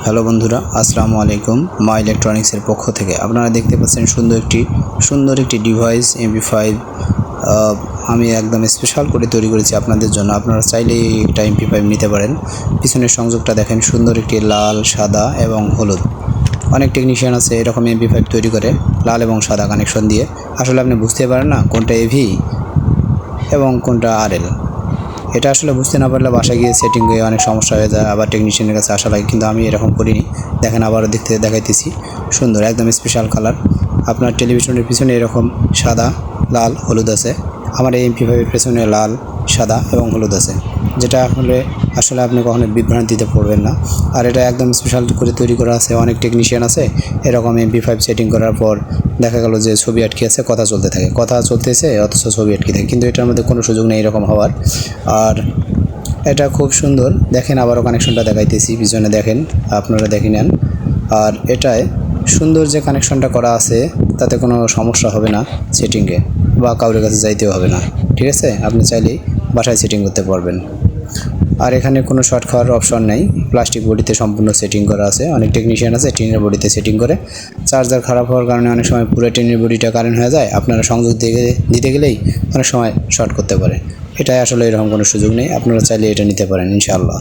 Hello বন্ধুরা, আসসালামু আলাইকুম। মা ইলেকট্রনিক্সের পক্ষ থেকে আপনারা দেখতে পাচ্ছেন সুন্দর একটি ডিভাইস MP5 আমি একদম স্পেশাল করে তৈরি করেছি আপনাদের জন্য। আপনারা চাইলেই একটা MP5 নিতে পারেন। পিছনের সংযোগটা দেখেন, সুন্দর একটি লাল, সাদা এবং হলুদ। অনেক টেকনিশিয়ান আছে এরকম MP5 তৈরি করে লাল এবং সাদা কানেকশন দিয়ে। আসলে আপনি বুঝতে পারেন না কোনটা AV এবং কোনটা RL। এটা আসলে বুঝতে না পারলে বাসায় গিয়ে সেটিং হয়ে অনেক সমস্যা হয়ে যায়, আবার টেকনিশিয়ানের কাছে আসা লাগে। কিন্তু আমি এরকম করিনি। দেখেন, আবারও দেখাইতেছি। সুন্দর, একদম স্পেশাল কালার। আপনার টেলিভিশনের পিছনে এরকম সাদা, লাল, হলুদ আছে। আমার এই MP5-এর পেছনে লাল, সাদা এবং হলুদ আছে, যেটা আসলে আপনি কখনো বিভ্রান্তিতে পড়বেন না। আর এটা একদম স্পেশাল করে তৈরি করা আছে। অনেক টেকনিশিয়ান আছে এরকম MP5 সেটিং করার পর দেখা গেল যে ছবি আটকে আছে, কথা চলতে থাকে, কথা চলতেছে অথচ ছবি আটকে থাকে, কিন্তু এটার মধ্যে কোনো সুযোগ নেই এরকম হওয়ার। আর এটা খুব সুন্দর। দেখেন, আবারও কানেকশনটা দেখাইতেছি, পিছনে দেখেন, আপনারা দেখে নেন। আর এটায় সুন্দর যে কানেকশনটা করা আছে তাতে কোনো সমস্যা হবে না সেটিংয়ে, বা কারোর কাছে যাইতেও হবে না। ঠিক আছে, আপনি চাইলেই বাসায় সেটিং করতে পারবেন। আর এখানে কোনো শর্ট খাওয়ার অপশন নেই। প্লাস্টিক বডিতে সম্পূর্ণ সেটিং করা আছে। অনেক টেকনিশিয়ান আছে টিনের বডিতে সেটিং করে। চার্জার খারাপ হওয়ার কারণে অনেক সময় পুরো টিনের বডিটা কারেন্ট হয়ে যায়। আপনারা সংযোগ দিতে গেলেই অনেক সময় শর্ট করতে পারে। এটাই আসলে এরকম কোনো সুযোগ নেই। আপনারা চাইলে এটা নিতে পারেন ইনশাআল্লাহ।